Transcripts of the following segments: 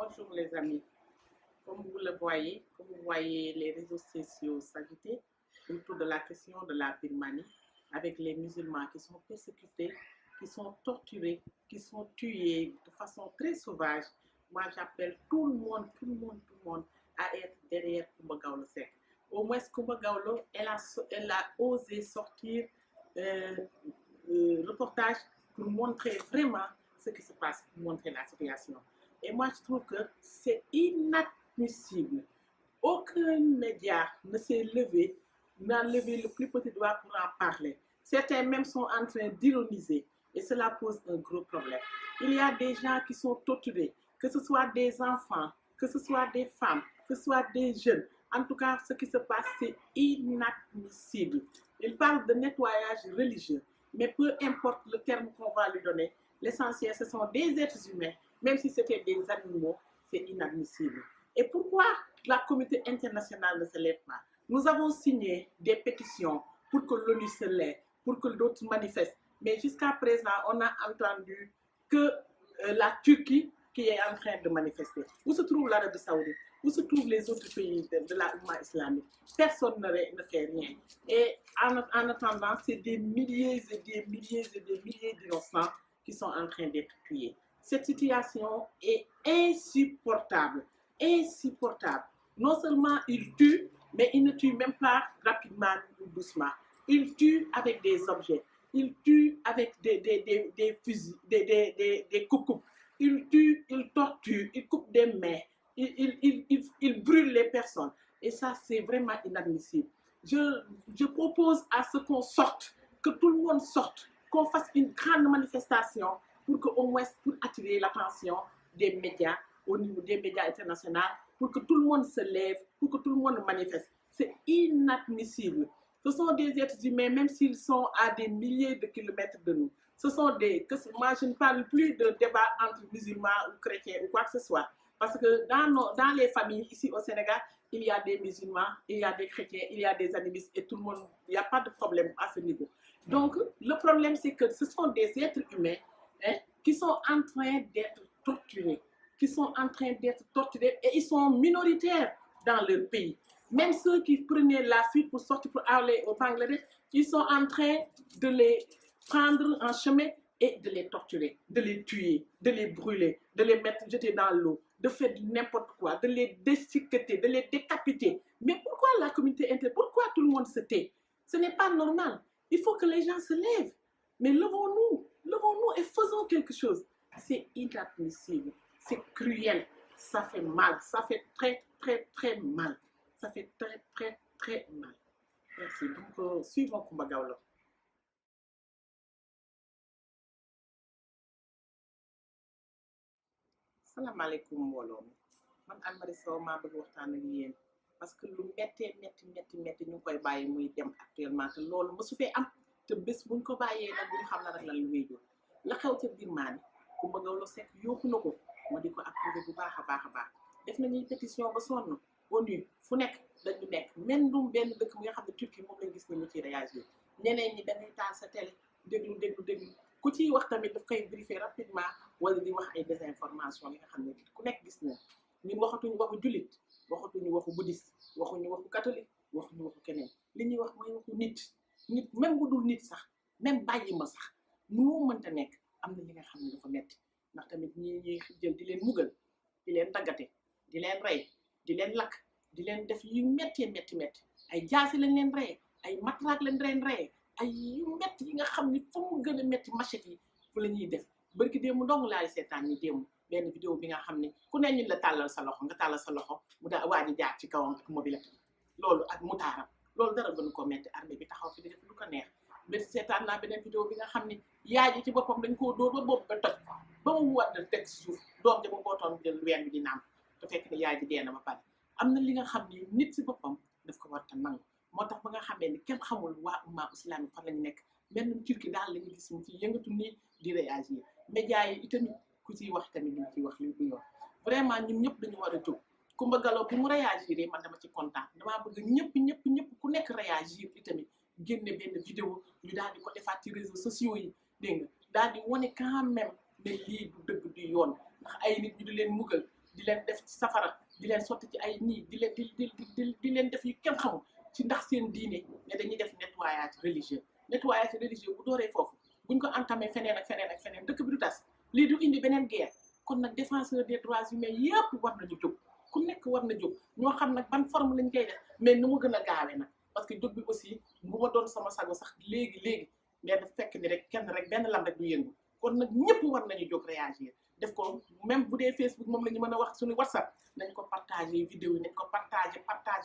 Bonjour les amis. Comme vous le voyez, comme vous voyez les réseaux sociaux s'agiter autour de la question de la Birmanie, avec les musulmans qui sont persécutés, qui sont torturés, qui sont tués de façon très sauvage. Moi, j'appelle tout le monde, tout le monde, tout le monde à être derrière Coumba Gawlo Seck. Au moins, Coumba Gawlo, elle a osé sortir reportage pour montrer vraiment ce qui se passe, pour montrer la situation. Et moi, je trouve que c'est inadmissible. Aucun média ne s'est levé, n'a levé le plus petit doigt pour en parler. Certains même sont en train d'ironiser et cela pose un gros problème. Il y a des gens qui sont torturés, que ce soit des enfants, que ce soit des femmes, que ce soit des jeunes. En tout cas, ce qui se passe, c'est inadmissible. Il parle de nettoyage religieux, mais peu importe le terme qu'on va lui donner, l'essentiel, ce sont des êtres humains. Même si c'était des animaux, c'est inadmissible. Et pourquoi la communauté internationale ne se lève pas? Nous avons signé des pétitions pour que l'ONU se lève, pour que d'autres manifestent. Mais jusqu'à présent, on a entendu que la Turquie qui est en train de manifester. Où se trouve l'Arabie Saoudite? Où se trouvent les autres pays de la Oumma islamique? Personne ne fait rien. Et en attendant, c'est des milliers et des milliers et des milliers d'innocents qui sont en train d'être tués. Cette situation est insupportable. Insupportable. Non seulement il tue, mais il ne tue même pas rapidement ou doucement. Il tue avec des objets. Il tue avec des fusils, des coupes. Il tue, il torture, il coupe des mains. Il brûle les personnes. Et ça, c'est vraiment inadmissible. Je propose à ce qu'on sorte, que tout le monde sorte, qu'on fasse une grande manifestation pour que, au moins, pour attirer l'attention des médias, au niveau des médias internationaux, pour que tout le monde se lève, pour que tout le monde manifeste. C'est inadmissible. Ce sont des êtres humains, même s'ils sont à des milliers de kilomètres de nous. Ce sont moi, je ne parle plus de débat entre musulmans ou chrétiens ou quoi que ce soit. Parce que dans les familles ici au Sénégal, il y a des musulmans, il y a des chrétiens, il y a des animistes et tout le monde, il n'y a pas de problème à ce niveau. Donc, le problème, c'est que ce sont des êtres humains qui sont en train d'être torturés, et ils sont minoritaires dans leur pays. Même ceux qui prenaient la fuite pour sortir pour aller au Bangladesh, ils sont en train de les prendre en chemin et de les torturer, de les tuer, de les brûler, de les jeter dans l'eau, de faire n'importe quoi, de les déchiqueter, de les décapiter. Mais pourquoi la communauté internationale, pourquoi tout le monde se tait? Ce n'est pas normal. Il faut que les gens se lèvent. Mais levons-nous et faisons quelque chose. C'est inadmissible, c'est cruel, ça fait mal, ça fait très, très, très mal. Ça fait très, très, très mal. Merci. Donc, suivons Coumba Gawlo. Salaamaaleykum mbooloo mi man Anne Marie Sow maa bëgg waxtaan ak yéen parce que lu méttee métti ñu ngi koy bàyyi muy dem actuellement te loolu mësu fee am te bés buñ ko bàyyee nag buñ xam na rek lan lu wéy la xew ca Birmanie Coumba Gawlo Seck yooxu na ko ma di ko approuvé bu baax a baax def nañuy pétition ba sonn ONU fu nekk dañu nekk mendum benn dëkk bi nga xam ne Turquie moom lañ gis ni mu ci réagir ñeneen ñi dangay taal sa télé déglu ku ciy wax tamit daf koy briefer rapidement wala di wax ay désinformation yi nga xam ne ku nekk gis na ñun waxatuñu waxu jullit waxatuñu waxu bouddhiste waxuñu waxu catholique waxuñu waxu keneen li ñuy wax mooy waxu nit même bu dul nit sax même bàyyi ma sax nu mënta nekk am na li nga xam ne dafa metti ndax tamit ñuy jël di leen mugal di leen daggate di leen rey di leen lakk di leen def yu métti ay jaasi lañ leen rey ay matraque lañ leen rey ay yu métti yi nga xam ni fu mu gën a métti machette yi fu la ñuy def barki démb ndong laay seetaan ni démb benn vidéo bi nga xam ne ku ne ñun la tàllal sa loxo nga tàllal sa loxo mu daa waa ji jaar ci kawam ak mobilette loolu ak mutaaram loolu dara gënu ko métti armée bi taxaw fi di def lu ko neex ba seetaan naa beneen vidéo bi nga xam ne yaay ji ci boppam dañ koo dóor ba boobu ba toj ba mu war na teg suuf doom ja mu bootoon jël ween bi di naan te fekk ne yaay ji dee na ba pare am na li nga xam ni nit si boppam daf ko war a nangu moo tax ba nga xamee ni kenn xamul waa umma islamique fan lañu nekk benn Turquie daal la ñu gis mu ci yëngatu nii di réagir médias yi itamit ku ciy wax tamit ñu ciy wax li du yoon vraiment ñun ñëpp dañu war a jóg Coumba Gawlo bi mu réagir man dama ci kontaan damaa bëgg ñëpp ku nekk réagir itamit génne benn vidéo ñu daal di ko defaat ci réseaux sociaux yi dégg nga daal di wane quand même ne lii du dëgg du yoon ndax ay nit ñu di leen mugal di leen def ci safara di leen sotti ci ay nii di leen def yu kenn xamul ci ndax seen diine ne dañuy def nettoyage religieux bu dooree foofu buñ ko entamé feneen ak feneen dëkk bi du tas lii du indi beneen guerre kon nag défenseur des droits humains yëpp war nañu jóg ku nekk war na jóg ñoo xam nag ban forme lañ koy def mais nu mu gën a gaawee nag parce que jóg bi aussi bu ma doon sama sago sax léegi mais daf fekk ni rek kenn rek benn lam rek du yëngu kon nag ñëpp war nañu jóg réagir def ko même bu dee Facebook moom la ñu mën a wax suñu WhatsApp nañ ko partagé vidéo yi nañ ko partagé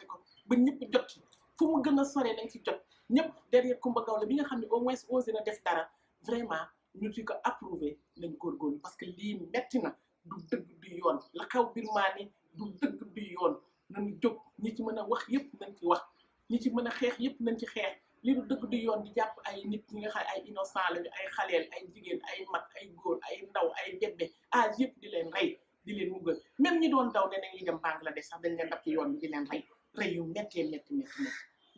ko ba ñëpp jot fu mu gën a sore nañ ci jot ñëpp derrière Coumba Gawlo bi nga xam ne au moins osé na def dara vraiment ñu di ko approuvé nañ góorgóorlu parce que lii metti na du dëgg du yoon la xew Birmanie du dëgg du yoon nañu jóg ñi ci mën a wax yëpp nañ ci wax ñi ci mën a xeex yëpp nañ ci xeex lii du dëgg du yoon di jàpp ay nit ñi nga xam ay innocent lañu ay xaleel ay jigéen ay mag ay góor ay ndaw ay bébé âge yëpp di leen rey di leen muggal même ñi doon daw ne nañuy dem Bangladesh sax dañ leen dab ci yoon bi di leen rey yu métti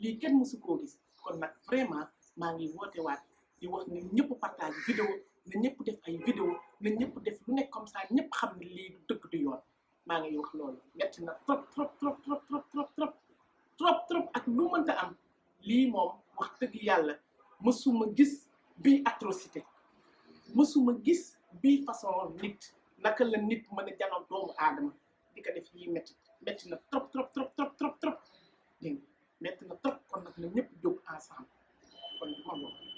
lii kenn mësu koo gis kon nag vraiment maa ngi woote waat di wax ne ñëpp partage vidéo na ñëpp def ay vidéo na ñëpp def lu nekk comme ça ñëpp xam ne lii du dëgg du yoon maa ngi wax loolu metti na trop ak lu mënta am lii moom wax dëgg yàlla mësuma gis bii atrocité mësuma gis bii façon nit naka la nit mën a janoo doomu aadama di ko def lii metti na trop dégg nga metti na trop kon nag na ñëpp jóg ensemble kon ma bokk